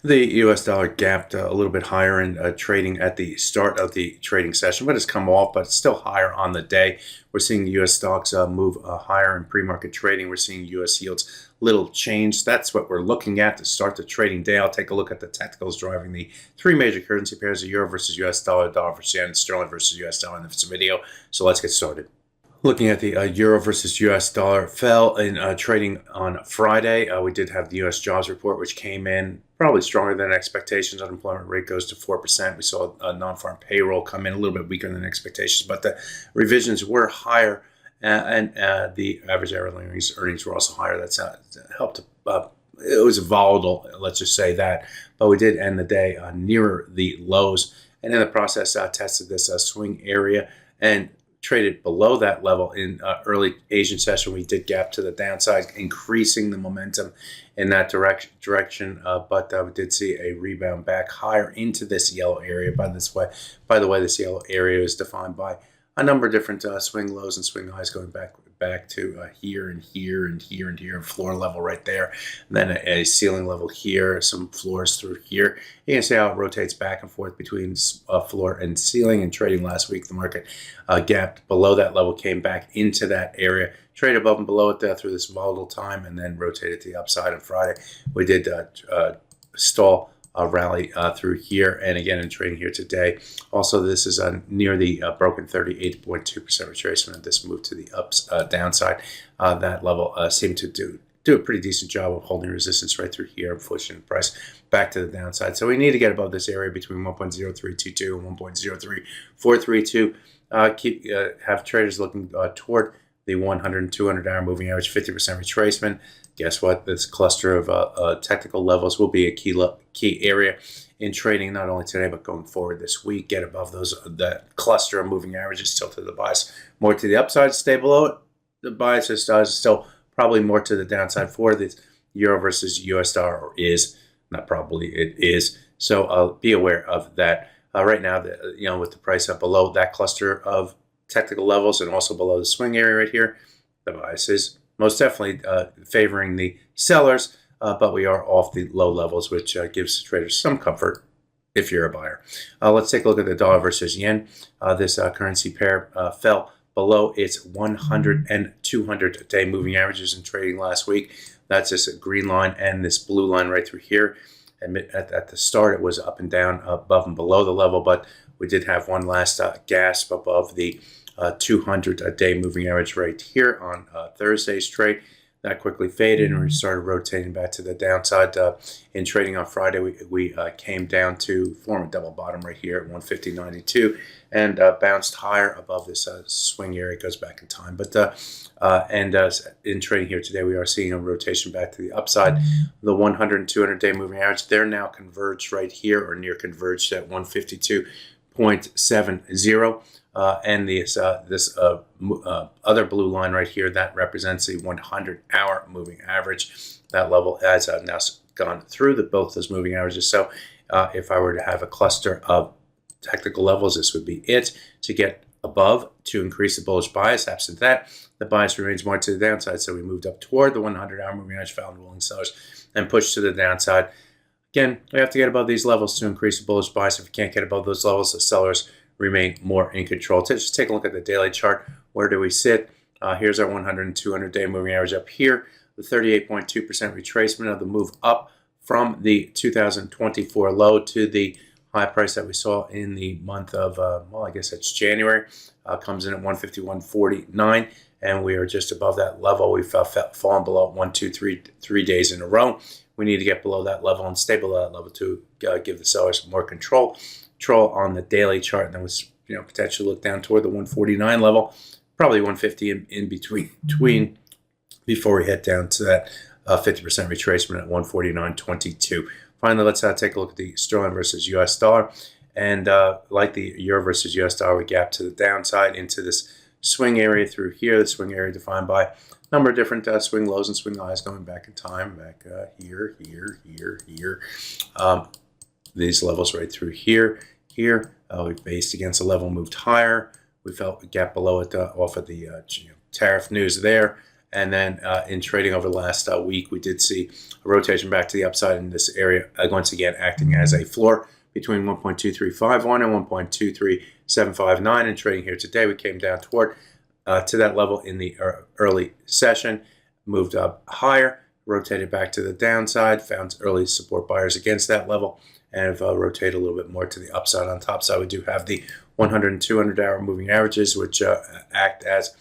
The US dollar gapped a little bit higher in trading at the start of the trading session, but it's come off, but it's still higher on the day. We're seeing the US stocks move higher in pre-market trading. We're seeing US yields little change. That's what we're looking at to start the trading day. I'll take a look at the technicals driving the three major currency pairs, the euro versus US dollar, dollar versus yen, sterling versus US dollar in this video. So let's get started. Looking at the euro versus US dollar, fell in trading on Friday. We did have the US jobs report, which came in probably stronger than expectations. Unemployment rate goes to 4%. We saw non-farm payroll come in a little bit weaker than expectations, but the revisions were higher, and the average hourly earnings were also higher. That's helped. It was volatile, let's just say that, but we did end the day nearer the lows, and in the process tested this swing area and traded below that level in early Asian session. We did gap to the downside, increasing the momentum in that direction. But we did see a rebound back higher into this yellow area. By the way, this yellow area is defined by a number of different swing lows and swing highs going back to here and here and here and here, floor level right there, and then a ceiling level here, some floors through here. You can see how it rotates back and forth between floor and ceiling. And trading last week, the market gapped below that level, came back into that area, traded above and below it through this volatile time, and then rotated to the upside on Friday. We did stall rally through here, and again in trading here today. Also, this is near the broken 38.2% retracement. This move to the downside. That level seemed to do a pretty decent job of holding resistance right through here and pushing the price back to the downside. So we need to get above this area between 1.0322 and 1.03432. Have traders looking toward the 100 and 200 hour moving average, 50% retracement. Guess what? This cluster of technical levels will be a key area in trading, not only today but going forward this week. Get above that cluster of moving averages, tilted the bias more to the upside, stay below it. The bias is still probably more to the downside for the euro versus US dollar, or is not probably, it is. So be aware of that. Right now, with the price up below that cluster of technical levels and also below the swing area right here, the bias is most definitely favoring the sellers, but we are off the low levels, which gives traders some comfort if you're a buyer. Let's take a look at the dollar versus yen. This currency pair fell below its 100 and 200 day moving averages in trading last week. That's this green line and this blue line right through here. And at the start, it was up and down, above and below the level, but we did have one last gasp above the 200-day moving average right here on Thursday's trade. That quickly faded, and we started rotating back to the downside. In trading on Friday, we came down to form a double bottom right here at 150.92 and bounced higher above this swing area. It goes back in time. But in trading here today, we are seeing a rotation back to the upside. The 100 and 200-day moving average, they're now converged right here, or near converged at 152.70. And this other blue line right here, that represents the 100-hour moving average. That level has now gone through both those moving averages. So if I were to have a cluster of technical levels, this would be it to get above to increase the bullish bias. Absent that, the bias remains more to the downside. So we moved up toward the 100-hour moving average, found willing sellers, and pushed to the downside. Again, we have to get above these levels to increase the bullish bias. If we can't get above those levels, the sellers remain more in control. Just take a look at the daily chart. Where do we sit? Here's our 100 and 200-day moving average up here. The 38.2% retracement of the move up from the 2024 low to the high price that we saw in the month of, I guess that's January, comes in at 151.49, and we are just above that level. We've fallen below 3 days in a row. We need to get below that level and stay below that level to give the sellers more control on the daily chart, and then was potentially look down toward the 149 level, probably 150 in between before we head down to that 50% retracement at 149.22. Finally, let's take a look at the sterling versus US dollar, and like the euro versus US dollar, we gap to the downside into this swing area through here. The swing area defined by a number of different swing lows and swing highs going back in time, back here. These levels right through here. We based against a level, moved higher. We felt a gap below it off of the tariff news there, And then in trading over the last week, we did see a rotation back to the upside in this area, once again acting as a floor between 1.2351 and 1.23759. And trading here today, we came down toward to that level in the early session, moved up higher, rotated back to the downside, found early support buyers against that level, and have rotated a little bit more to the upside. On top side, we do have the 100 and 200 hour moving averages, which act as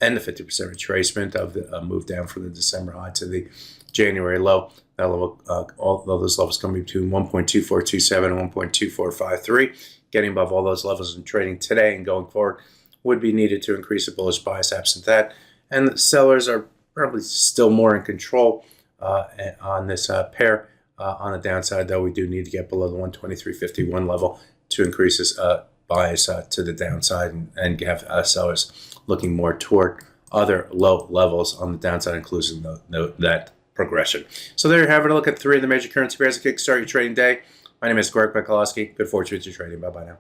and the 50% retracement of the move down from the December high to the January low. That level, all those levels come between 1.2427 and 1.2453. Getting above all those levels in trading today and going forward would be needed to increase the bullish bias absent that. And the sellers are probably still more in control on this pair. On the downside, though, we do need to get below the 123.51 level to increase this bias to the downside and have sellers looking more toward other low levels on the downside, including that progression. So there you have it. A look at 3 of the major currency pairs to kickstart your trading day. My name is Greg Mikulowski. Good fortune with your trading. Bye-bye now.